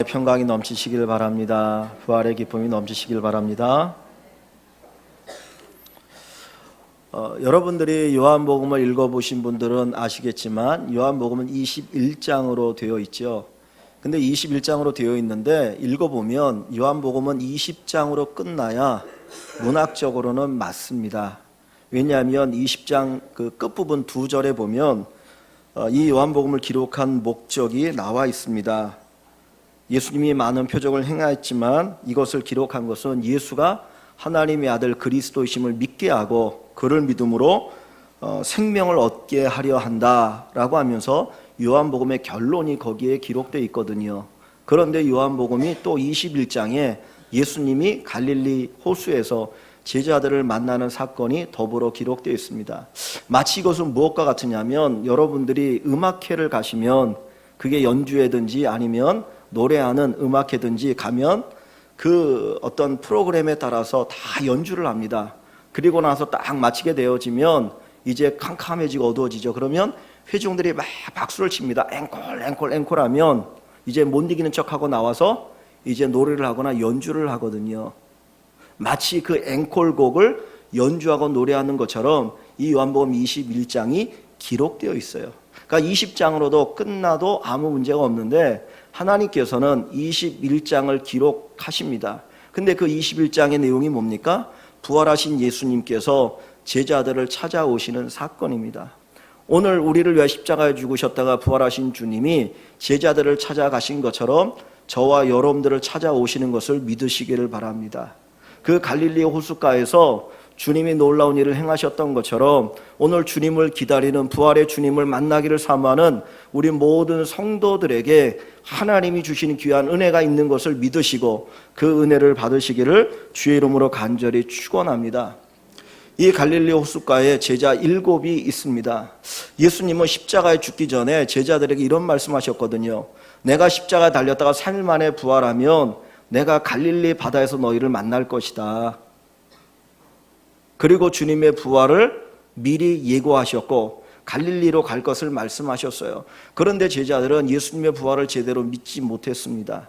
평강이 넘치시길 바랍니다. 부활의 기쁨이 넘치시길 바랍니다. 여러분들이 요한복음을 읽어보신 분들은 아시겠지만 요한복음은 21장으로 되어 있죠. 근데 21장으로 되어 있는데 읽어보면 요한복음은 20장으로 끝나야 문학적으로는 맞습니다. 왜냐하면 20장 그 끝부분 2절에 보면 이 요한복음을 기록한 목적이 나와 있습니다. 예수님이 많은 표적을 행하였지만 이것을 기록한 것은 예수가 하나님의 아들 그리스도이심을 믿게 하고 그를 믿음으로 생명을 얻게 하려 한다라고 하면서 요한복음의 결론이 거기에 기록되어 있거든요. 그런데 요한복음이 또 21장에 예수님이 갈릴리 호수에서 제자들을 만나는 사건이 더불어 기록되어 있습니다. 마치 이것은 무엇과 같으냐면 여러분들이 음악회를 가시면 그게 연주회든지 아니면 노래하는 음악회든지 가면 그 어떤 프로그램에 따라서 다 연주를 합니다. 그리고 나서 딱 마치게 되어지면 이제 캄캄해지고 어두워지죠. 그러면 회중들이 막 박수를 칩니다. 앵콜 하면 이제 못 이기는 척하고 나와서 이제 노래를 하거나 연주를 하거든요. 마치 그 앵콜곡을 연주하고 노래하는 것처럼 이 요한복음 21장이 기록되어 있어요. 그러니까 20장으로도 끝나도 아무 문제가 없는데 하나님께서는 21장을 기록하십니다. 근데 그 21장의 내용이 뭡니까? 부활하신 예수님께서 제자들을 찾아오시는 사건입니다. 오늘 우리를 위해 십자가에 죽으셨다가 부활하신 주님이 제자들을 찾아가신 것처럼 저와 여러분들을 찾아오시는 것을 믿으시기를 바랍니다. 그 갈릴리 호숫가에서 주님이 놀라운 일을 행하셨던 것처럼 오늘 주님을 기다리는 부활의 주님을 만나기를 사모하는 우리 모든 성도들에게 하나님이 주시는 귀한 은혜가 있는 것을 믿으시고 그 은혜를 받으시기를 주의 이름으로 간절히 축원합니다. 이 갈릴리 호숫가에 제자 7이 있습니다. 예수님은 십자가에 죽기 전에 제자들에게 이런 말씀하셨거든요. 내가 십자가에 달렸다가 3일 만에 부활하면 내가 갈릴리 바다에서 너희를 만날 것이다. 그리고 주님의 부활을 미리 예고하셨고 갈릴리로 갈 것을 말씀하셨어요. 그런데 제자들은 예수님의 부활을 제대로 믿지 못했습니다.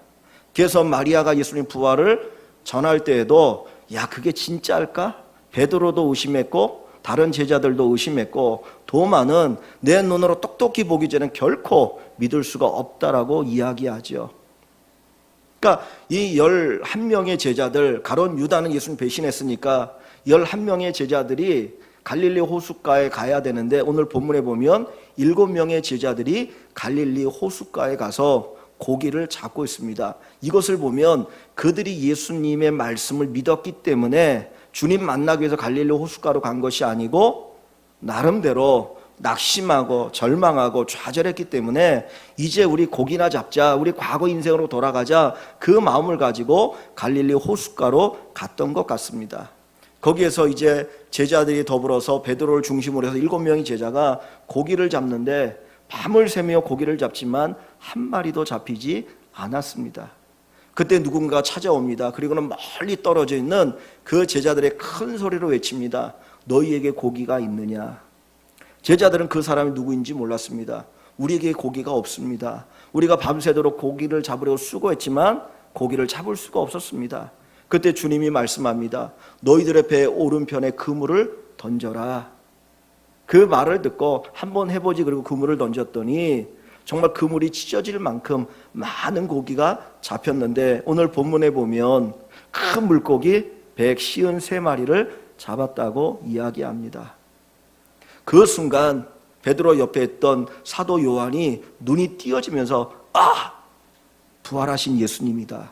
그래서 마리아가 예수님 부활을 전할 때에도 야 그게 진짜일까? 베드로도 의심했고 다른 제자들도 의심했고 도마는 내 눈으로 똑똑히 보기 전에 결코 믿을 수가 없다라고 이야기하죠. 그러니까 이 11명의 제자들, 가론 유다는 예수님 배신했으니까 11명의 제자들이 갈릴리 호숫가에 가야 되는데 오늘 본문에 보면 7명의 제자들이 갈릴리 호숫가에 가서 고기를 잡고 있습니다. 이것을 보면 그들이 예수님의 말씀을 믿었기 때문에 주님 만나기 위해서 갈릴리 호숫가로 간 것이 아니고 나름대로 낙심하고 절망하고 좌절했기 때문에 이제 우리 고기나 잡자, 우리 과거 인생으로 돌아가자 그 마음을 가지고 갈릴리 호숫가로 갔던 것 같습니다. 거기에서 이제 제자들이 더불어서 베드로를 중심으로 해서 7명의 제자가 고기를 잡는데 밤을 새며 고기를 잡지만 한 마리도 잡히지 않았습니다. 그때 누군가 찾아옵니다. 그리고는 멀리 떨어져 있는 그 제자들의 큰 소리로 외칩니다. 너희에게 고기가 있느냐? 제자들은 그 사람이 누구인지 몰랐습니다. 우리에게 고기가 없습니다. 우리가 밤새도록 고기를 잡으려고 수고했지만 고기를 잡을 수가 없었습니다. 그때 주님이 말씀합니다. 너희들의 배 오른편에 그물을 던져라. 그 말을 듣고 한번 해보지 그리고 그물을 던졌더니 정말 그물이 찢어질 만큼 많은 고기가 잡혔는데 오늘 본문에 보면 큰 물고기 153마리를 잡았다고 이야기합니다. 그 순간 베드로 옆에 있던 사도 요한이 눈이 띄어지면서 부활하신 예수님이다.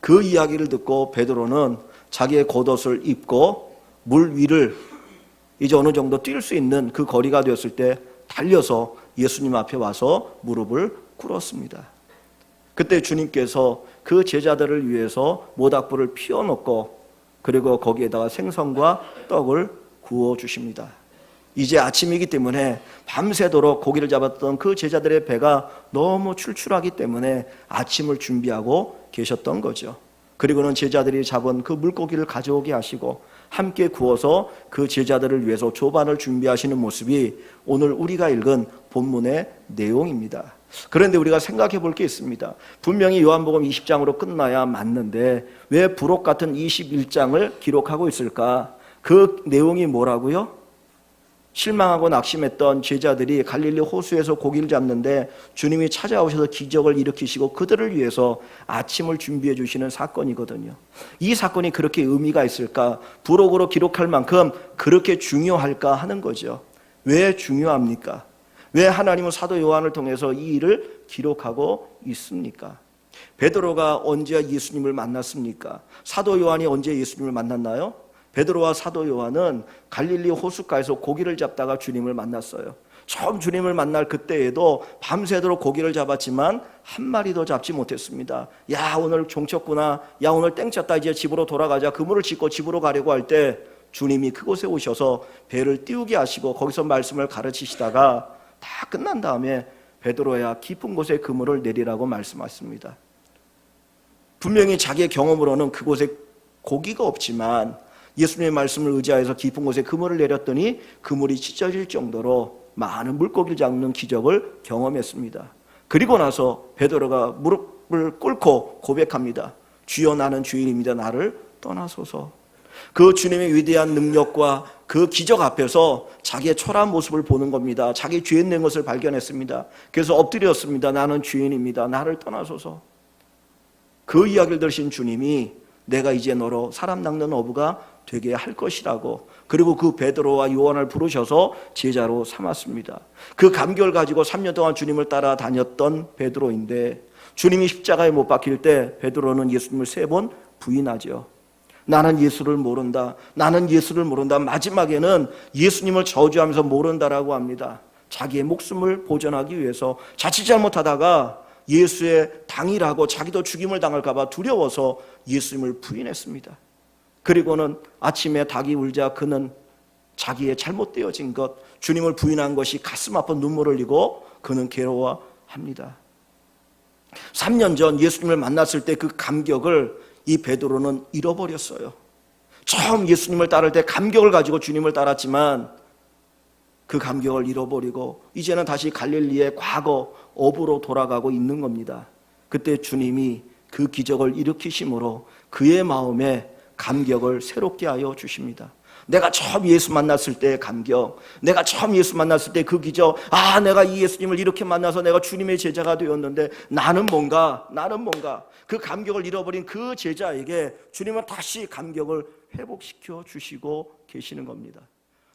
그 이야기를 듣고 베드로는 자기의 겉옷을 입고 물 위를 이제 어느 정도 뛸 수 있는 그 거리가 되었을 때 달려서 예수님 앞에 와서 무릎을 꿇었습니다. 그때 주님께서 그 제자들을 위해서 모닥불을 피워놓고 그리고 거기에다가 생선과 떡을 구워 주십니다. 이제 아침이기 때문에 밤새도록 고기를 잡았던 그 제자들의 배가 너무 출출하기 때문에 아침을 준비하고 계셨던 거죠. 그리고는 제자들이 잡은 그 물고기를 가져오게 하시고 함께 구워서 그 제자들을 위해서 조반을 준비하시는 모습이 오늘 우리가 읽은 본문의 내용입니다. 그런데 우리가 생각해 볼 게 있습니다. 분명히 요한복음 20장으로 끝나야 맞는데 왜 부록 같은 21장을 기록하고 있을까? 그 내용이 뭐라고요? 실망하고 낙심했던 제자들이 갈릴리 호수에서 고기를 잡는데 주님이 찾아오셔서 기적을 일으키시고 그들을 위해서 아침을 준비해 주시는 사건이거든요. 이 사건이 그렇게 의미가 있을까? 부록으로 기록할 만큼 그렇게 중요할까 하는 거죠. 왜 중요합니까? 왜 하나님은 사도 요한을 통해서 이 일을 기록하고 있습니까? 베드로가 언제 예수님을 만났습니까? 사도 요한이 언제 예수님을 만났나요? 베드로와 사도 요한은 갈릴리 호숫가에서 고기를 잡다가 주님을 만났어요. 처음 주님을 만날 그때에도 밤새도록 고기를 잡았지만 한 마리도 잡지 못했습니다. 야, 오늘 종쳤구나. 야, 오늘 땡쳤다. 이제 집으로 돌아가자. 그물을 짚고 집으로 가려고 할 때 주님이 그곳에 오셔서 배를 띄우게 하시고 거기서 말씀을 가르치시다가 다 끝난 다음에 베드로야, 깊은 곳에 그물을 내리라고 말씀하십니다. 분명히 자기의 경험으로는 그곳에 고기가 없지만 예수님의 말씀을 의지하여서 깊은 곳에 그물을 내렸더니 그물이 찢어질 정도로 많은 물고기를 잡는 기적을 경험했습니다. 그리고 나서 베드로가 무릎을 꿇고 고백합니다. 주여, 나는 죄인입니다. 나를 떠나소서. 그 주님의 위대한 능력과 그 기적 앞에서 자기의 초라한 모습을 보는 겁니다. 자기 죄인 된 것을 발견했습니다. 그래서 엎드렸습니다. 나는 죄인입니다. 나를 떠나소서. 그 이야기를 들으신 주님이 내가 이제 너로 사람 낚는 어부가 되게 할 것이라고, 그리고 그 베드로와 요한을 부르셔서 제자로 삼았습니다. 그 감격을 가지고 3년 동안 주님을 따라다녔던 베드로인데 주님이 십자가에 못 박힐 때 베드로는 예수님을 3번 부인하죠. 나는 예수를 모른다. 나는 예수를 모른다. 마지막에는 예수님을 저주하면서 모른다라고 합니다. 자기의 목숨을 보존하기 위해서 자칫 잘못하다가 예수의 당이라고 자기도 죽임을 당할까 봐 두려워서 예수님을 부인했습니다. 그리고는 아침에 닭이 울자 그는 자기의 잘못되어진 것, 주님을 부인한 것이 가슴 아파 눈물을 흘리고 그는 괴로워합니다. 3년 전 예수님을 만났을 때 그 감격을 이 베드로는 잃어버렸어요. 처음 예수님을 따를 때 감격을 가지고 주님을 따랐지만 그 감격을 잃어버리고 이제는 다시 갈릴리의 과거 어부로 돌아가고 있는 겁니다. 그때 주님이 그 기적을 일으키심으로 그의 마음에 감격을 새롭게 하여 주십니다. 내가 처음 예수 만났을 때의 감격, 내가 처음 예수 만났을 때 그 기적, 내가 이 예수님을 이렇게 만나서 내가 주님의 제자가 되었는데 나는 뭔가 그 감격을 잃어버린 그 제자에게 주님은 다시 감격을 회복시켜 주시고 계시는 겁니다.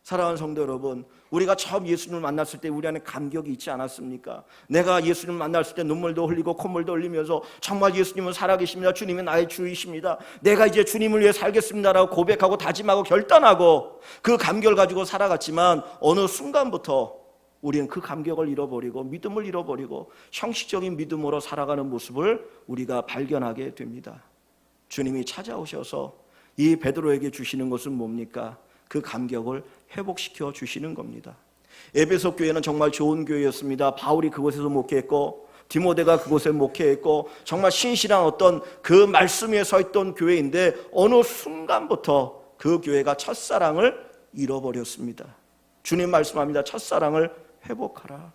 사랑하는 성도 여러분, 우리가 처음 예수님을 만났을 때 우리 안에 감격이 있지 않았습니까? 내가 예수님을 만났을 때 눈물도 흘리고 콧물도 흘리면서 정말 예수님은 살아계십니다. 주님은 나의 주이십니다. 내가 이제 주님을 위해 살겠습니다라고 고백하고 다짐하고 결단하고 그 감격을 가지고 살아갔지만 어느 순간부터 우리는 그 감격을 잃어버리고 믿음을 잃어버리고 형식적인 믿음으로 살아가는 모습을 우리가 발견하게 됩니다. 주님이 찾아오셔서 이 베드로에게 주시는 것은 뭡니까? 그 감격을 회복시켜 주시는 겁니다. 에베소 교회는 정말 좋은 교회였습니다. 바울이 그곳에서 목회했고 디모데가 그곳에 목회했고 정말 신실한 어떤 그 말씀 위에 서 있던 교회인데 어느 순간부터 그 교회가 첫사랑을 잃어버렸습니다. 주님 말씀합니다. 첫사랑을 회복하라.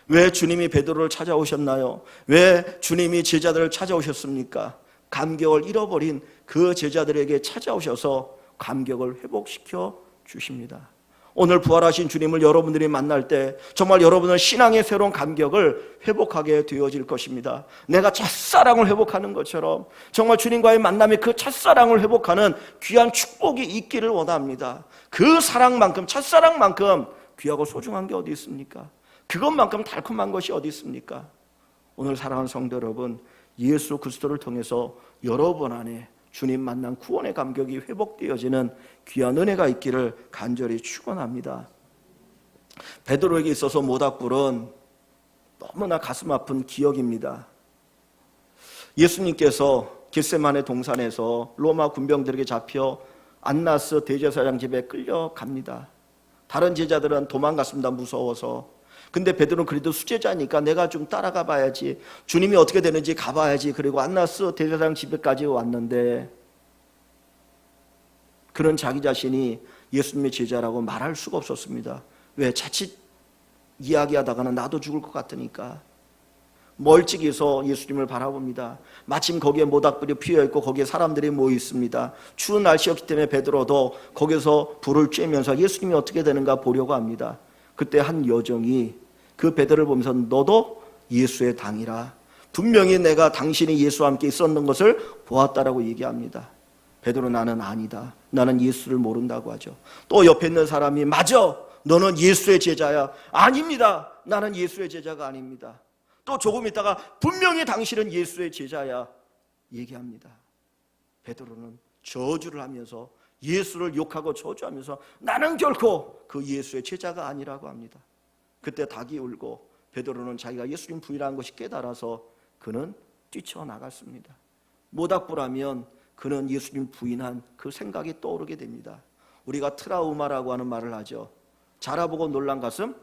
왜 주님이 베드로를 찾아오셨나요? 왜 주님이 제자들을 찾아오셨습니까? 감격을 잃어버린 그 제자들에게 찾아오셔서 감격을 회복시켜 주십니다. 오늘 부활하신 주님을 여러분들이 만날 때 정말 여러분은 신앙의 새로운 감격을 회복하게 되어질 것입니다. 내가 첫사랑을 회복하는 것처럼 정말 주님과의 만남에 그 첫사랑을 회복하는 귀한 축복이 있기를 원합니다. 그 사랑만큼, 첫사랑만큼 귀하고 소중한 게 어디 있습니까? 그것만큼 달콤한 것이 어디 있습니까? 오늘 사랑하는 성도 여러분, 예수 그리스도를 통해서 여러분 안에 주님 만난 구원의 감격이 회복되어지는 귀한 은혜가 있기를 간절히 축원합니다. 베드로에게 있어서 모닥불은 너무나 가슴 아픈 기억입니다. 예수님께서 겟세마네 동산에서 로마 군병들에게 잡혀 안나스 대제사장 집에 끌려갑니다. 다른 제자들은 도망갔습니다. 무서워서. 근데 베드로는 그래도 수제자니까 내가 좀 따라가 봐야지, 주님이 어떻게 되는지 가봐야지. 그리고 안나스 대제사장 집에까지 왔는데 그런 자기 자신이 예수님의 제자라고 말할 수가 없었습니다. 왜? 자칫 이야기하다가는 나도 죽을 것 같으니까 멀찍이서 예수님을 바라봅니다. 마침 거기에 모닥불이 피어있고 거기에 사람들이 모여 있습니다. 추운 날씨였기 때문에 베드로도 거기서 불을 쬐면서 예수님이 어떻게 되는가 보려고 합니다. 그때 한 여정이 그 베드로를 보면서 너도 예수의 당이라, 분명히 내가 당신이 예수와 함께 있었는 것을 보았다라고 얘기합니다. 베드로 나는 아니다, 나는 예수를 모른다고 하죠. 또 옆에 있는 사람이 맞아, 너는 예수의 제자야. 아닙니다, 나는 예수의 제자가 아닙니다. 또 조금 있다가 분명히 당신은 예수의 제자야 얘기합니다. 베드로는 저주를 하면서 예수를 욕하고 저주하면서 나는 결코 그 예수의 제자가 아니라고 합니다. 그때 닭이 울고 베드로는 자기가 예수님 부인한 것이 깨달아서 그는 뛰쳐나갔습니다. 모닥불하면 그는 예수님 부인한 그 생각이 떠오르게 됩니다. 우리가 트라우마라고 하는 말을 하죠. 자라보고 놀란 가슴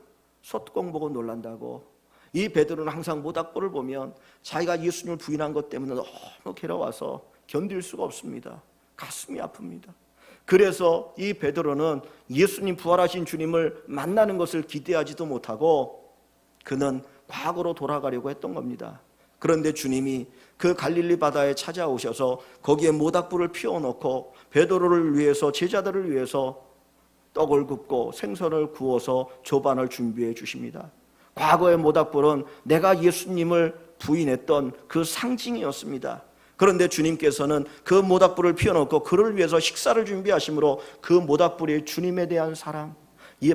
솥공 보고 놀란다고. 이 베드로는 항상 모닥불을 보면 자기가 예수님을 부인한 것 때문에 너무 괴로워서 견딜 수가 없습니다. 가슴이 아픕니다. 그래서 이 베드로는 예수님 부활하신 주님을 만나는 것을 기대하지도 못하고 그는 과거로 돌아가려고 했던 겁니다. 그런데 주님이 그 갈릴리 바다에 찾아오셔서 거기에 모닥불을 피워놓고 베드로를 위해서, 제자들을 위해서 떡을 굽고 생선을 구워서 조반을 준비해 주십니다. 과거의 모닥불은 내가 예수님을 부인했던 그 상징이었습니다. 그런데 주님께서는 그 모닥불을 피워놓고 그를 위해서 식사를 준비하심으로 그 모닥불이 주님에 대한 사랑, 이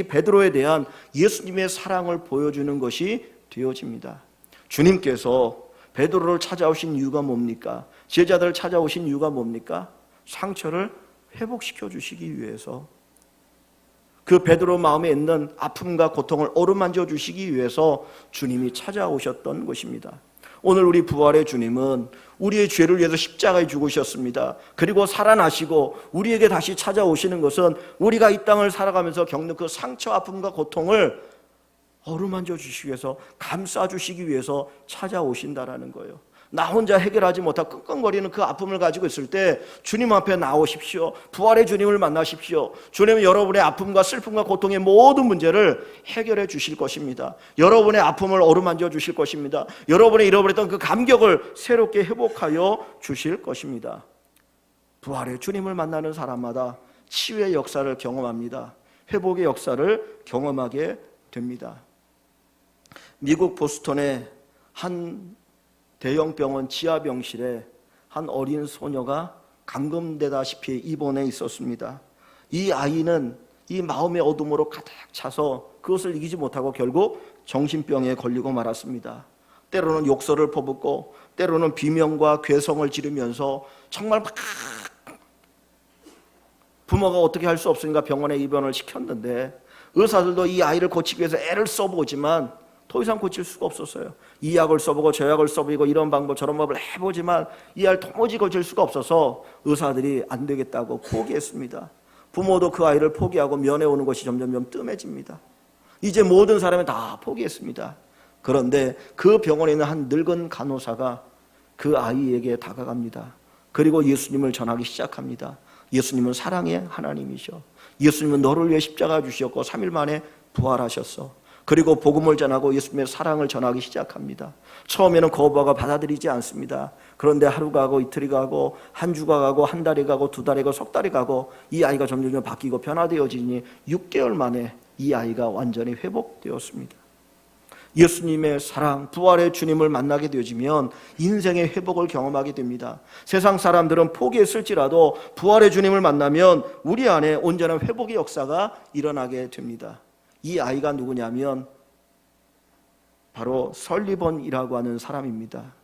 베드로에 대한 예수님의 사랑을 보여주는 것이 되어집니다. 주님께서 베드로를 찾아오신 이유가 뭡니까? 제자들을 찾아오신 이유가 뭡니까? 상처를 회복시켜 주시기 위해서, 그 베드로 마음에 있는 아픔과 고통을 어루만져 주시기 위해서 주님이 찾아오셨던 것입니다. 오늘 우리 부활의 주님은 우리의 죄를 위해서 십자가에 죽으셨습니다. 그리고 살아나시고 우리에게 다시 찾아오시는 것은 우리가 이 땅을 살아가면서 겪는 그 상처, 아픔과 고통을 어루만져 주시기 위해서, 감싸 주시기 위해서 찾아오신다라는 거예요. 나 혼자 해결하지 못하고 끙끙거리는 그 아픔을 가지고 있을 때 주님 앞에 나오십시오. 부활의 주님을 만나십시오. 주님은 여러분의 아픔과 슬픔과 고통의 모든 문제를 해결해 주실 것입니다. 여러분의 아픔을 어루만져 주실 것입니다. 여러분의 잃어버렸던 그 감격을 새롭게 회복하여 주실 것입니다. 부활의 주님을 만나는 사람마다 치유의 역사를 경험합니다. 회복의 역사를 경험하게 됩니다. 미국 보스턴의 한 대형 병원 지하병실에 한 어린 소녀가 감금되다시피 입원해 있었습니다. 이 아이는 이 마음의 어둠으로 가득 차서 그것을 이기지 못하고 결국 정신병에 걸리고 말았습니다. 때로는 욕설을 퍼붓고 때로는 비명과 괴성을 지르면서 정말 막 부모가 어떻게 할 수 없으니까 병원에 입원을 시켰는데 의사들도 이 아이를 고치기 위해서 애를 써보지만 더 이상 고칠 수가 없었어요. 이 약을 써보고 저 약을 써보고 이런 방법 저런 방법을 해보지만 이 아이를 도무지 고칠 수가 없어서 의사들이 안 되겠다고 포기했습니다. 부모도 그 아이를 포기하고 면회 오는 것이 점점 뜸해집니다. 이제 모든 사람이 다 포기했습니다. 그런데 그 병원에 있는 한 늙은 간호사가 그 아이에게 다가갑니다. 그리고 예수님을 전하기 시작합니다. 예수님은 사랑의 하나님이셔. 예수님은 너를 위해 십자가 주셨고 3일 만에 부활하셨어. 그리고 복음을 전하고 예수님의 사랑을 전하기 시작합니다. 처음에는 거부하고 받아들이지 않습니다. 그런데 하루가 가고 이틀이 가고 한 주가 가고 한 달이 가고 두 달이 가고 석 달이 가고 이 아이가 점점 바뀌고 변화되어지니 6개월 만에 이 아이가 완전히 회복되었습니다. 예수님의 사랑, 부활의 주님을 만나게 되어지면 인생의 회복을 경험하게 됩니다. 세상 사람들은 포기했을지라도 부활의 주님을 만나면 우리 안에 온전한 회복의 역사가 일어나게 됩니다. 이 아이가 누구냐면 바로 설리번이라고 하는 사람입니다.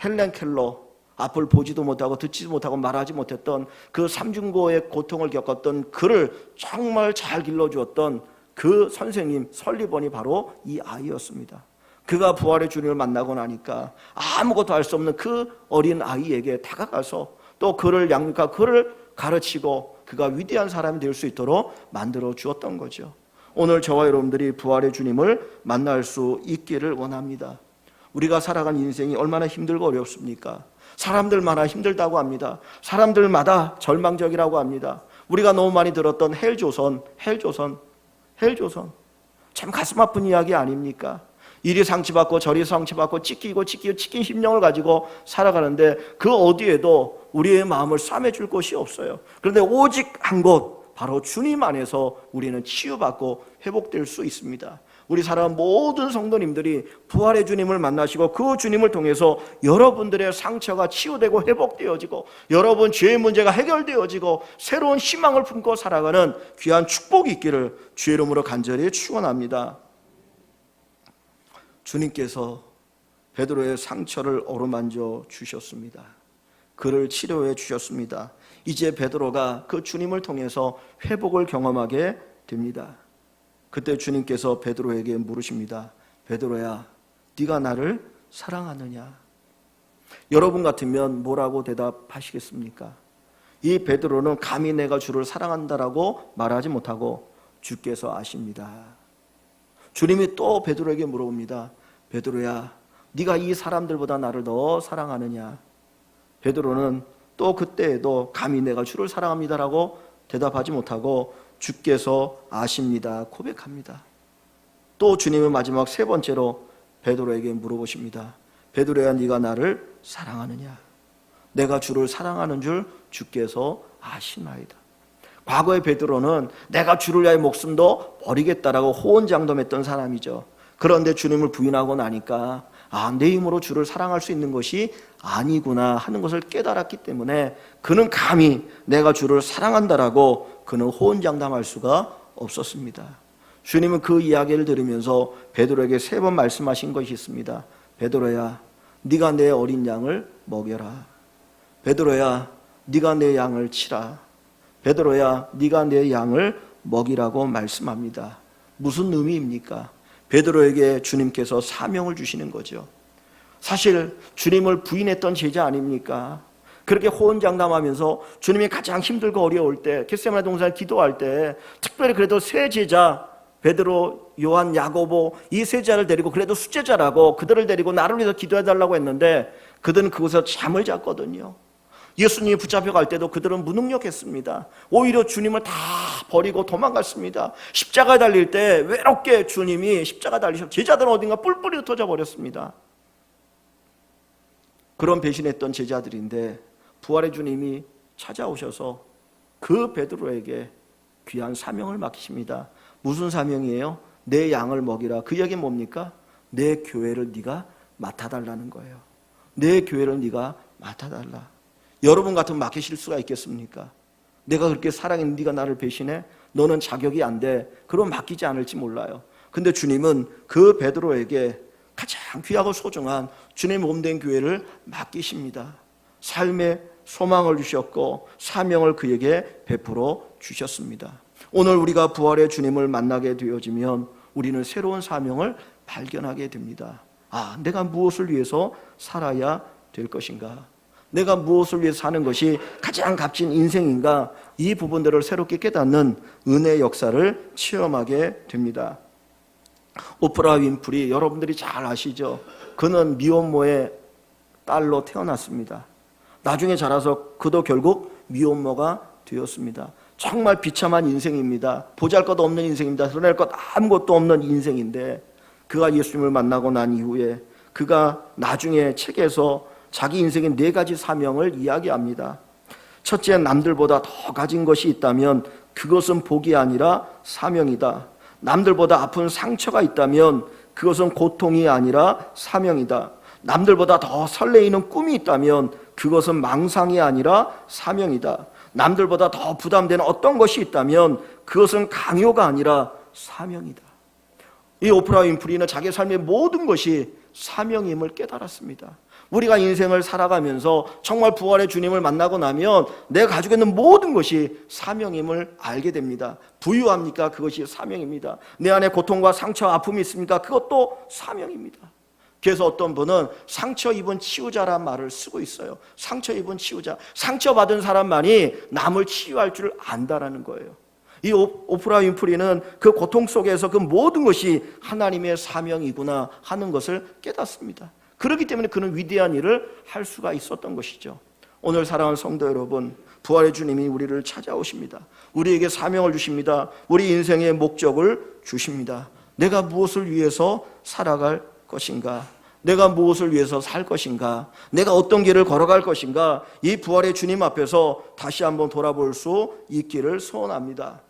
헬렌 켈러, 앞을 보지도 못하고 듣지도 못하고 말하지 못했던 그 삼중고의 고통을 겪었던 그를 정말 잘 길러주었던 그 선생님 설리번이 바로 이 아이였습니다. 그가 부활의 주님을 만나고 나니까 아무것도 할 수 없는 그 어린 아이에게 다가가서 또 그를 양육하고 그를 가르치고 그가 위대한 사람이 될 수 있도록 만들어 주었던 거죠. 오늘 저와 여러분들이 부활의 주님을 만날 수 있기를 원합니다. 우리가 살아간 인생이 얼마나 힘들고 어렵습니까? 사람들마다 힘들다고 합니다. 사람들마다 절망적이라고 합니다. 우리가 너무 많이 들었던 헬조선. 참 가슴 아픈 이야기 아닙니까? 이리 상처받고 저리 상처받고 찢긴 심령을 가지고 살아가는데 그 어디에도 우리의 마음을 싸매줄 곳이 없어요. 그런데 오직 한 곳, 바로 주님 안에서 우리는 치유받고 회복될 수 있습니다. 우리 사랑하는 모든 성도님들이 부활의 주님을 만나시고 그 주님을 통해서 여러분들의 상처가 치유되고 회복되어지고 여러분 죄의 문제가 해결되어지고 새로운 희망을 품고 살아가는 귀한 축복이 있기를 주의 이름으로 간절히 축원합니다. 주님께서 베드로의 상처를 어루만져 주셨습니다. 그를 치료해 주셨습니다. 이제 베드로가 그 주님을 통해서 회복을 경험하게 됩니다. 그때 주님께서 베드로에게 물으십니다. 베드로야, 네가 나를 사랑하느냐? 여러분 같으면 뭐라고 대답하시겠습니까? 이 베드로는 감히 내가 주를 사랑한다라고 말하지 못하고 주께서 아십니다. 주님이 또 베드로에게 물어봅니다. 베드로야, 네가 이 사람들보다 나를 더 사랑하느냐? 베드로는 또 그때에도 감히 내가 주를 사랑합니다라고 대답하지 못하고 주께서 아십니다 고백합니다. 또 주님은 마지막 세 번째로 베드로에게 물어보십니다. 베드로야, 네가 나를 사랑하느냐? 내가 주를 사랑하는 줄 주께서 아시나이다. 과거의 베드로는 내가 주를 위하여 목숨도 버리겠다라고 호언장담했던 사람이죠. 그런데 주님을 부인하고 나니까 내 힘으로 주를 사랑할 수 있는 것이 아니구나 하는 것을 깨달았기 때문에 그는 감히 내가 주를 사랑한다라고 그는 호언장담할 수가 없었습니다. 주님은 그 이야기를 들으면서 베드로에게 세 번 말씀하신 것이 있습니다. 베드로야, 네가 내 어린 양을 먹여라. 베드로야, 네가 내 양을 치라. 베드로야, 네가 내 양을 먹이라고 말씀합니다. 무슨 의미입니까? 베드로에게 주님께서 사명을 주시는 거죠. 사실 주님을 부인했던 제자 아닙니까? 그렇게 호언장담하면서 주님이 가장 힘들고 어려울 때 겟세마네 동산에 기도할 때 특별히 그래도 세 제자 베드로, 요한, 야고보 이 세 제자를 데리고 그래도 수제자라고 그들을 데리고 나를 위해서 기도해달라고 했는데 그들은 그곳에서 잠을 잤거든요. 예수님이 붙잡혀 갈 때도 그들은 무능력했습니다. 오히려 주님을 다 버리고 도망갔습니다. 십자가에 달릴 때 외롭게 주님이 십자가 달리셔서 제자들은 어딘가 뿔뿔이 흩어져 버렸습니다. 그런 배신했던 제자들인데 부활의 주님이 찾아오셔서 그 베드로에게 귀한 사명을 맡기십니다. 무슨 사명이에요? 내 양을 먹이라. 그 얘기는 뭡니까? 내 교회를 네가 맡아달라는 거예요. 내 교회를 네가 맡아달라. 여러분 같으면 맡기실 수가 있겠습니까? 내가 그렇게 사랑했는데 네가 나를 배신해? 너는 자격이 안 돼. 그럼 맡기지 않을지 몰라요. 근데 주님은 그 베드로에게 가장 귀하고 소중한 주님의 몸된 교회를 맡기십니다. 삶의 소망을 주셨고 사명을 그에게 베풀어 주셨습니다. 오늘 우리가 부활의 주님을 만나게 되어지면 우리는 새로운 사명을 발견하게 됩니다. 내가 무엇을 위해서 살아야 될 것인가? 내가 무엇을 위해서 사는 것이 가장 값진 인생인가? 이 부분들을 새롭게 깨닫는 은혜의 역사를 체험하게 됩니다. 오프라 윈프리 여러분들이 잘 아시죠? 그는 미혼모의 딸로 태어났습니다. 나중에 자라서 그도 결국 미혼모가 되었습니다. 정말 비참한 인생입니다. 보잘것 없는 인생입니다. 드러낼 것 아무것도 없는 인생인데 그가 예수님을 만나고 난 이후에 그가 나중에 책에서 자기 인생의 4가지 사명을 이야기합니다. 첫째, 남들보다 더 가진 것이 있다면 그것은 복이 아니라 사명이다. 남들보다 아픈 상처가 있다면 그것은 고통이 아니라 사명이다. 남들보다 더 설레이는 꿈이 있다면 그것은 망상이 아니라 사명이다. 남들보다 더 부담되는 어떤 것이 있다면 그것은 강요가 아니라 사명이다. 이 오프라 윈프리는 자기 삶의 모든 것이 사명임을 깨달았습니다. 우리가 인생을 살아가면서 정말 부활의 주님을 만나고 나면 내가 가지고 있는 모든 것이 사명임을 알게 됩니다. 부유합니까? 그것이 사명입니다. 내 안에 고통과 상처, 아픔이 있습니까? 그것도 사명입니다. 그래서 어떤 분은 상처 입은 치유자란 말을 쓰고 있어요. 상처 입은 치유자. 상처받은 사람만이 남을 치유할 줄 안다라는 거예요. 이 오프라 윈프리는 그 고통 속에서 그 모든 것이 하나님의 사명이구나 하는 것을 깨닫습니다. 그렇기 때문에 그는 위대한 일을 할 수가 있었던 것이죠. 오늘 사랑하는 성도 여러분, 부활의 주님이 우리를 찾아오십니다. 우리에게 사명을 주십니다. 우리 인생의 목적을 주십니다. 내가 무엇을 위해서 살아갈 것인가? 내가 무엇을 위해서 살 것인가? 내가 어떤 길을 걸어갈 것인가? 이 부활의 주님 앞에서 다시 한번 돌아볼 수 있기를 소원합니다.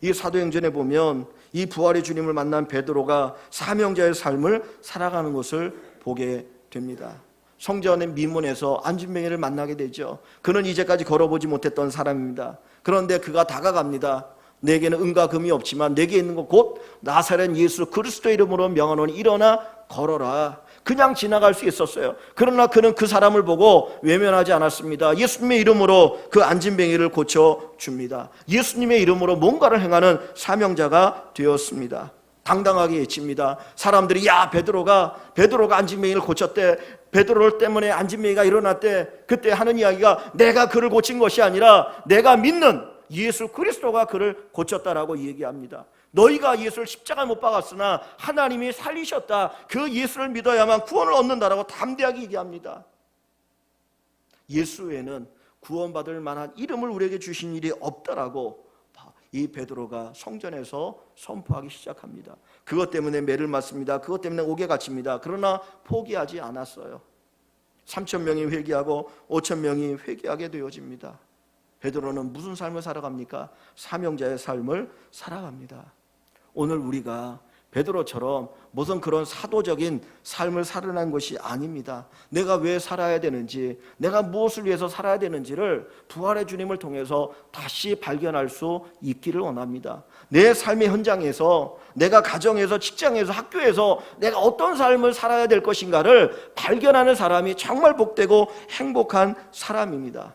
이 사도행전에 보면 이 부활의 주님을 만난 베드로가 사명자의 삶을 살아가는 것을 보게 됩니다. 성전의 미문에서 안진뱅이를 만나게 되죠. 그는 이제까지 걸어보지 못했던 사람입니다. 그런데 그가 다가갑니다. 내게는 은과 금이 없지만 내게 있는 것 곧 나사렛 예수 그리스도의 이름으로 명하노니 일어나 걸어라. 그냥 지나갈 수 있었어요. 그러나 그는 그 사람을 보고 외면하지 않았습니다. 예수님의 이름으로 그 안진뱅이를 고쳐줍니다. 예수님의 이름으로 뭔가를 행하는 사명자가 되었습니다. 당당하게 외칩니다. 사람들이 야 베드로가 안진뱅이를 고쳤대. 베드로 때문에 안진뱅이가 일어났대. 그때 하는 이야기가 내가 그를 고친 것이 아니라 내가 믿는 예수 그리스도가 그를 고쳤다라고 얘기합니다. 너희가 예수를 십자가에 못 박았으나 하나님이 살리셨다. 그 예수를 믿어야만 구원을 얻는다라고 담대하게 얘기합니다. 예수 외에는 구원받을 만한 이름을 우리에게 주신 일이 없다라고 이 베드로가 성전에서 선포하기 시작합니다. 그것 때문에 매를 맞습니다. 그것 때문에 옥에 갇힙니다. 그러나 포기하지 않았어요. 3,000명이 회개하고 5,000명이 회개하게 되어집니다. 베드로는 무슨 삶을 살아갑니까? 사명자의 삶을 살아갑니다. 오늘 우리가 베드로처럼 무슨 그런 사도적인 삶을 살아난 것이 아닙니다. 내가 왜 살아야 되는지, 내가 무엇을 위해서 살아야 되는지를 부활의 주님을 통해서 다시 발견할 수 있기를 원합니다. 내 삶의 현장에서, 내가 가정에서, 직장에서, 학교에서 내가 어떤 삶을 살아야 될 것인가를 발견하는 사람이 정말 복되고 행복한 사람입니다.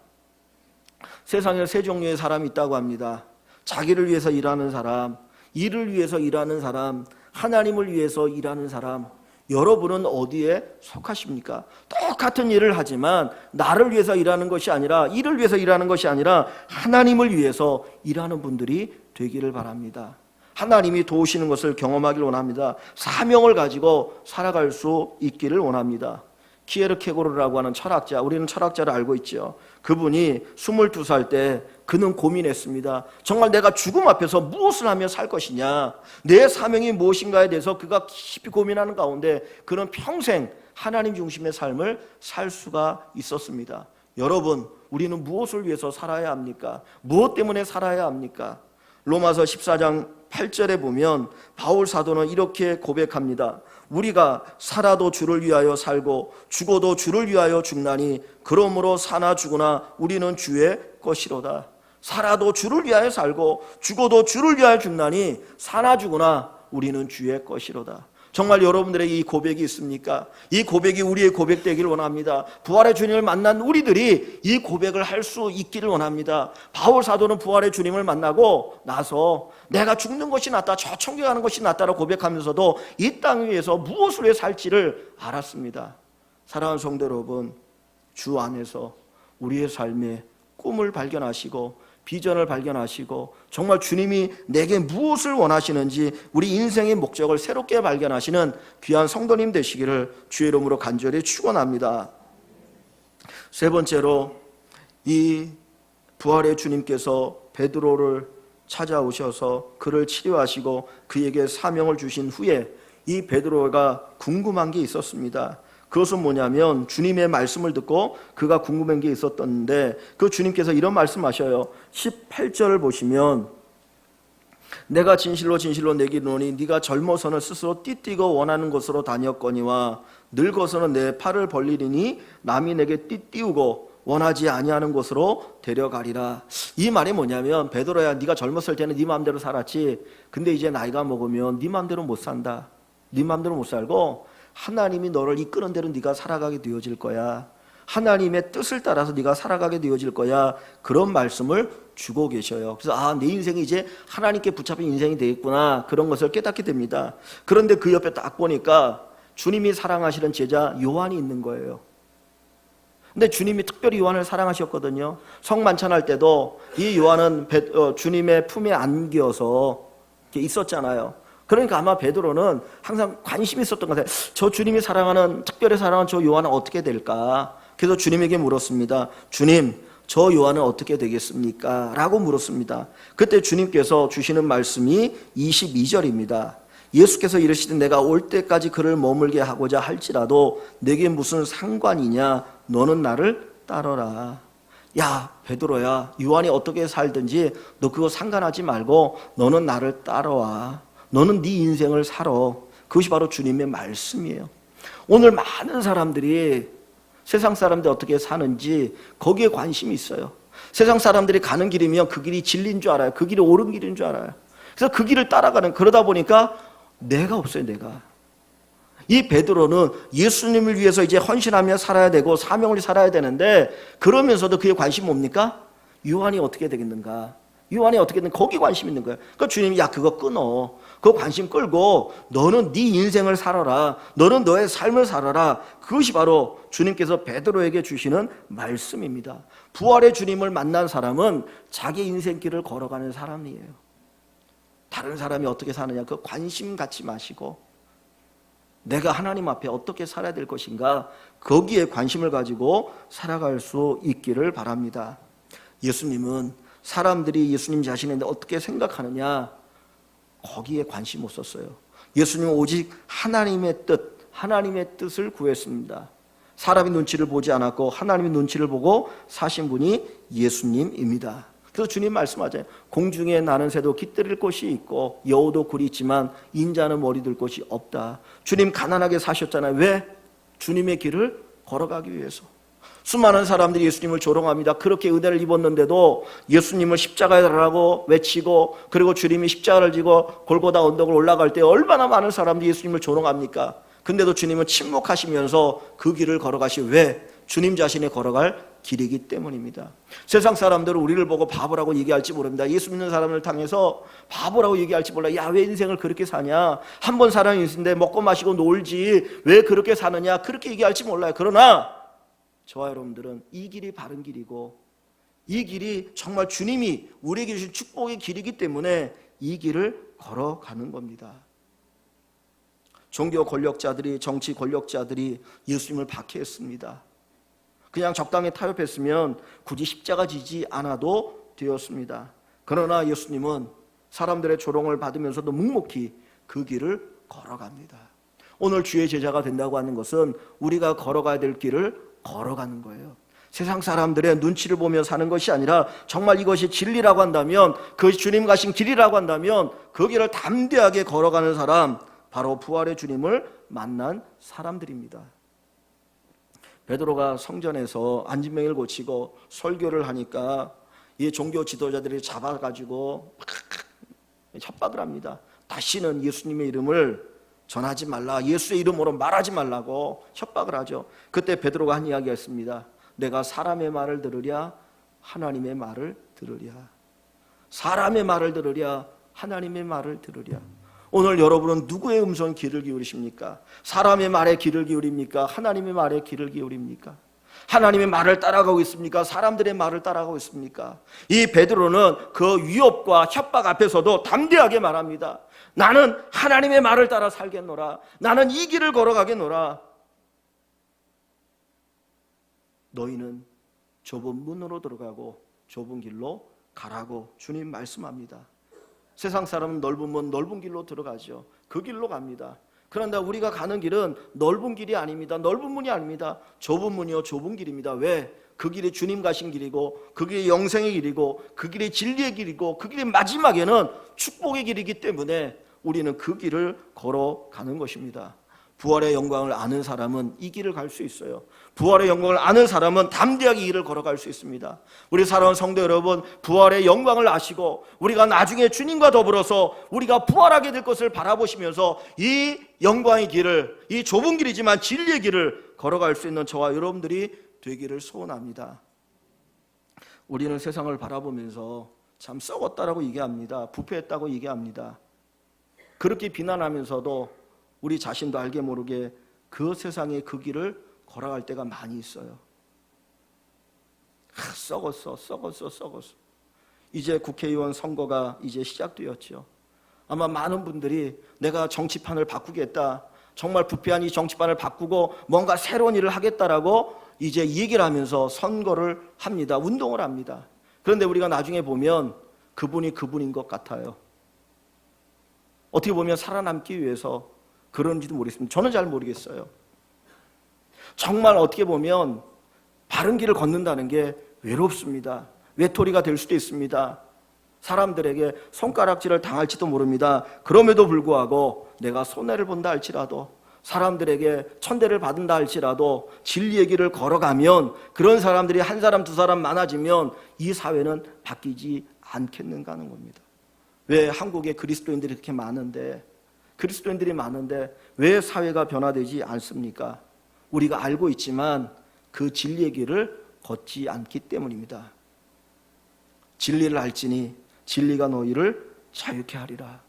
세상에 세 종류의 사람이 있다고 합니다. 자기를 위해서 일하는 사람, 일을 위해서 일하는 사람, 하나님을 위해서 일하는 사람. 여러분은 어디에 속하십니까? 똑같은 일을 하지만 나를 위해서 일하는 것이 아니라, 일을 위해서 일하는 것이 아니라 하나님을 위해서 일하는 분들이 되기를 바랍니다. 하나님이 도우시는 것을 경험하기를 원합니다. 사명을 가지고 살아갈 수 있기를 원합니다. 키에르케고르라고 하는 철학자, 우리는 철학자를 알고 있죠. 그분이 22살 때 그는 고민했습니다. 정말 내가 죽음 앞에서 무엇을 하며 살 것이냐, 내 사명이 무엇인가에 대해서 그가 깊이 고민하는 가운데 그는 평생 하나님 중심의 삶을 살 수가 있었습니다. 여러분, 우리는 무엇을 위해서 살아야 합니까? 무엇 때문에 살아야 합니까? 로마서 14장 8절에 보면 바울 사도는 이렇게 고백합니다. 우리가 살아도 주를 위하여 살고 죽어도 주를 위하여 죽나니 그러므로 사나 죽으나 우리는 주의 것이로다. 살아도 주를 위하여 살고 죽어도 주를 위하여 죽나니 사나 죽으나 우리는 주의 것이로다. 정말 여러분들에게 이 고백이 있습니까? 이 고백이 우리의 고백 되기를 원합니다. 부활의 주님을 만난 우리들이 이 고백을 할 수 있기를 원합니다. 바울 사도는 부활의 주님을 만나고 나서 내가 죽는 것이 낫다, 저 천국에 가는 것이 낫다라고 고백하면서도 이 땅 위에서 무엇을 위해 살지를 알았습니다. 사랑하는 성도 여러분, 주 안에서 우리의 삶의 꿈을 발견하시고 비전을 발견하시고 정말 주님이 내게 무엇을 원하시는지 우리 인생의 목적을 새롭게 발견하시는 귀한 성도님 되시기를 주의 이름으로 간절히 축원합니다. 세 번째로, 이 부활의 주님께서 베드로를 찾아오셔서 그를 치료하시고 그에게 사명을 주신 후에 이 베드로가 궁금한 게 있었습니다. 그것은 뭐냐면 주님의 말씀을 듣고 그가 궁금한 게 있었던데, 그 주님께서 이런 말씀하셔요. 18절을 보시면 내가 진실로 진실로 내게 이르노니 네가 젊어서는 스스로 띠띠고 원하는 곳으로 다녔거니와 늙어서는 내 팔을 벌리리니 남이 내게 띠띠우고 원하지 아니하는 곳으로 데려가리라. 이 말이 뭐냐면, 베드로야, 네가 젊었을 때는 네 마음대로 살았지. 근데 이제 나이가 먹으면 네 마음대로 못 산다. 네 마음대로 못 살고 하나님이 너를 이끄는 대로 네가 살아가게 되어질 거야. 하나님의 뜻을 따라서 네가 살아가게 되어질 거야. 그런 말씀을 주고 계셔요. 그래서 내 인생이 이제 하나님께 붙잡힌 인생이 되겠구나, 그런 것을 깨닫게 됩니다. 그런데 그 옆에 딱 보니까 주님이 사랑하시는 제자 요한이 있는 거예요. 근데 주님이 특별히 요한을 사랑하셨거든요. 성만찬할 때도 이 요한은 주님의 품에 안겨서 있었잖아요. 그러니까 아마 베드로는 항상 관심이 있었던 것 같아요. 저 주님이 사랑하는, 특별히 사랑하는 저 요한은 어떻게 될까? 그래서 주님에게 물었습니다. 주님, 저 요한은 어떻게 되겠습니까? 라고 물었습니다. 그때 주님께서 주시는 말씀이 22절입니다. 예수께서 이르시되 내가 올 때까지 그를 머물게 하고자 할지라도 내게 무슨 상관이냐, 너는 나를 따르라. 야 베드로야, 요한이 어떻게 살든지 너 그거 상관하지 말고 너는 나를 따라와. 너는 네 인생을 살아. 그것이 바로 주님의 말씀이에요. 오늘 많은 사람들이 세상 사람들이 어떻게 사는지 거기에 관심이 있어요. 세상 사람들이 가는 길이면 그 길이 진리인 줄 알아요. 그 길이 옳은 길인 줄 알아요. 그래서 그 길을 따라가는, 그러다 보니까 내가 없어요. 내가. 이 베드로는 예수님을 위해서 이제 헌신하며 살아야 되고 사명을 살아야 되는데, 그러면서도 그에 관심이 뭡니까? 요한이 어떻게 되겠는가, 요한이 어떻게 되는, 거기 관심 있는 거예요. 그러니까 주님이 야 그거 끊어. 그거 관심 끌고 너는 네 인생을 살아라. 너는 너의 삶을 살아라. 그것이 바로 주님께서 베드로에게 주시는 말씀입니다. 부활의 주님을 만난 사람은 자기 인생길을 걸어가는 사람이에요. 다른 사람이 어떻게 사느냐 그 관심 갖지 마시고 내가 하나님 앞에 어떻게 살아야 될 것인가, 거기에 관심을 가지고 살아갈 수 있기를 바랍니다. 예수님은 사람들이 예수님 자신에 대해 어떻게 생각하느냐, 거기에 관심 못 썼어요. 예수님은 오직 하나님의 뜻을 구했습니다. 사람의 눈치를 보지 않았고 하나님의 눈치를 보고 사신 분이 예수님입니다. 그래서 주님 말씀하잖아요. 공중에 나는 새도 깃들일 곳이 있고 여우도 굴이 있지만 인자는 머리 둘 곳이 없다. 주님 가난하게 사셨잖아요. 왜? 주님의 길을 걸어가기 위해서. 수많은 사람들이 예수님을 조롱합니다. 그렇게 은혜를 입었는데도 예수님을 십자가에 달라고 외치고, 그리고 주님이 십자가를 지고 골고다 언덕을 올라갈 때 얼마나 많은 사람들이 예수님을 조롱합니까? 근데도 주님은 침묵하시면서 그 길을 걸어가시. 왜? 주님 자신이 걸어갈 길이기 때문입니다. 세상 사람들은 우리를 보고 바보라고 얘기할지 모릅니다. 예수 믿는 사람을 당해서 바보라고 얘기할지 몰라. 야, 왜 인생을 그렇게 사냐? 한 번 사는 인생인데 먹고 마시고 놀지 왜 그렇게 사느냐? 그렇게 얘기할지 몰라요. 그러나 저와 여러분들은 이 길이 바른 길이고 이 길이 정말 주님이 우리에게 주신 축복의 길이기 때문에 이 길을 걸어가는 겁니다. 종교 권력자들이, 정치 권력자들이 예수님을 박해했습니다. 그냥 적당히 타협했으면 굳이 십자가 지지 않아도 되었습니다. 그러나 예수님은 사람들의 조롱을 받으면서도 묵묵히 그 길을 걸어갑니다. 오늘 주의 제자가 된다고 하는 것은 우리가 걸어가야 될 길을 걸어가는 거예요. 세상 사람들의 눈치를 보며 사는 것이 아니라 정말 이것이 진리라고 한다면, 그것이 주님 가신 길이라고 한다면 그 길을 담대하게 걸어가는 사람, 바로 부활의 주님을 만난 사람들입니다. 베드로가 성전에서 안진병을 고치고 설교를 하니까 이 종교 지도자들이 잡아가지고 협박을 합니다. 다시는 예수님의 이름을 전하지 말라, 예수의 이름으로 말하지 말라고 협박을 하죠. 그때 베드로가 한 이야기가 있습니다. 내가 사람의 말을 들으랴 하나님의 말을 들으랴. 사람의 말을 들으랴 하나님의 말을 들으랴. 오늘 여러분은 누구의 음성 귀를 기울이십니까? 사람의 말에 귀를 기울입니까? 하나님의 말에 귀를 기울입니까? 하나님의 말을 따라가고 있습니까? 사람들의 말을 따라가고 있습니까? 이 베드로는 그 위협과 협박 앞에서도 담대하게 말합니다. 나는 하나님의 말을 따라 살겠노라. 나는 이 길을 걸어가겠노라. 너희는 좁은 문으로 들어가고 좁은 길로 가라고 주님 말씀합니다. 세상 사람은 넓은 문, 넓은 길로 들어가죠. 그 길로 갑니다. 그런데 우리가 가는 길은 넓은 길이 아닙니다. 넓은 문이 아닙니다. 좁은 문이요, 좁은 길입니다. 왜? 그 길이 주님 가신 길이고, 그 길이 영생의 길이고, 그 길이 진리의 길이고, 그 길이 마지막에는 축복의 길이기 때문에 우리는 그 길을 걸어가는 것입니다. 부활의 영광을 아는 사람은 이 길을 갈 수 있어요. 부활의 영광을 아는 사람은 담대하게 이 길을 걸어갈 수 있습니다. 우리 사랑하는 성도 여러분, 부활의 영광을 아시고 우리가 나중에 주님과 더불어서 우리가 부활하게 될 것을 바라보시면서 이 영광의 길을, 이 좁은 길이지만 진리의 길을 걸어갈 수 있는 저와 여러분들이 되기를 소원합니다. 우리는 세상을 바라보면서 참 썩었다라고 얘기합니다. 부패했다고 얘기합니다. 그렇게 비난하면서도 우리 자신도 알게 모르게 그 세상의 그 길을 걸어갈 때가 많이 있어요. 썩었어. 이제 국회의원 선거가 이제 시작되었죠. 아마 많은 분들이 내가 정치판을 바꾸겠다, 정말 부패한 이 정치판을 바꾸고 뭔가 새로운 일을 하겠다라고 이제 얘기를 하면서 선거를 합니다. 운동을 합니다. 그런데 우리가 나중에 보면 그분이 그분인 것 같아요. 어떻게 보면 살아남기 위해서 그런지도 모르겠습니다. 저는 잘 모르겠어요. 정말 어떻게 보면 바른 길을 걷는다는 게 외롭습니다. 외톨이가 될 수도 있습니다. 사람들에게 손가락질을 당할지도 모릅니다. 그럼에도 불구하고 내가 손해를 본다 할지라도, 사람들에게 천대를 받는다 할지라도 진리의 길을 걸어가면, 그런 사람들이 한 사람 두 사람 많아지면 이 사회는 바뀌지 않겠는가 하는 겁니다. 왜 한국에 그리스도인들이 그렇게 많은데, 왜 사회가 변화되지 않습니까? 우리가 알고 있지만 그 진리의 길을 걷지 않기 때문입니다. 진리를 알지니 진리가 너희를 자유케 하리라.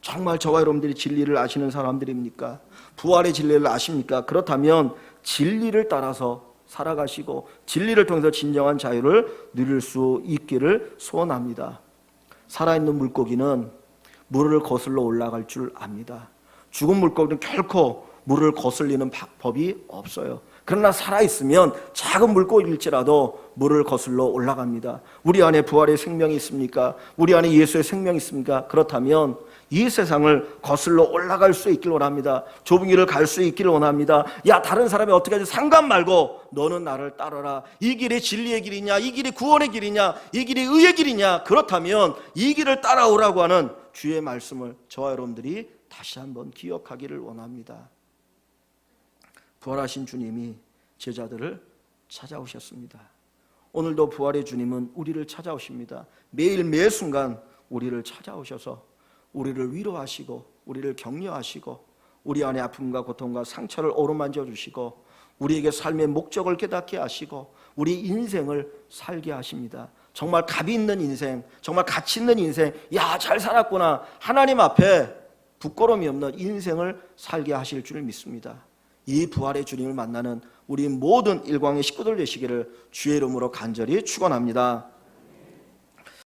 정말 저와 여러분들이 진리를 아시는 사람들입니까? 부활의 진리를 아십니까? 그렇다면 진리를 따라서 살아가시고 진리를 통해서 진정한 자유를 누릴 수 있기를 소원합니다. 살아있는 물고기는 물을 거슬러 올라갈 줄 압니다. 죽은 물고기는 결코 물을 거슬리는 법이 없어요. 그러나 살아있으면 작은 물고기일지라도 물을 거슬러 올라갑니다. 우리 안에 부활의 생명이 있습니까? 우리 안에 예수의 생명이 있습니까? 그렇다면 이 세상을 거슬러 올라갈 수 있기를 원합니다. 좁은 길을 갈 수 있기를 원합니다. 야, 다른 사람이 어떻게 하지 상관 말고 너는 나를 따라라. 이 길이 진리의 길이냐, 이 길이 구원의 길이냐, 이 길이 의의 길이냐, 그렇다면 이 길을 따라오라고 하는 주의 말씀을 저와 여러분들이 다시 한번 기억하기를 원합니다. 부활하신 주님이 제자들을 찾아오셨습니다. 오늘도 부활의 주님은 우리를 찾아오십니다. 매일 매 순간 우리를 찾아오셔서 우리를 위로하시고 우리를 격려하시고 우리 안에 아픔과 고통과 상처를 어루만져 주시고 우리에게 삶의 목적을 깨닫게 하시고 우리 인생을 살게 하십니다. 정말 값이 있는 인생, 정말 가치 있는 인생, 야, 잘 살았구나, 하나님 앞에 부끄러움이 없는 인생을 살게 하실 줄 믿습니다. 이 부활의 주님을 만나는 우리 모든 일광의 식구들 되시기를 주의 이름으로 간절히 축원합니다.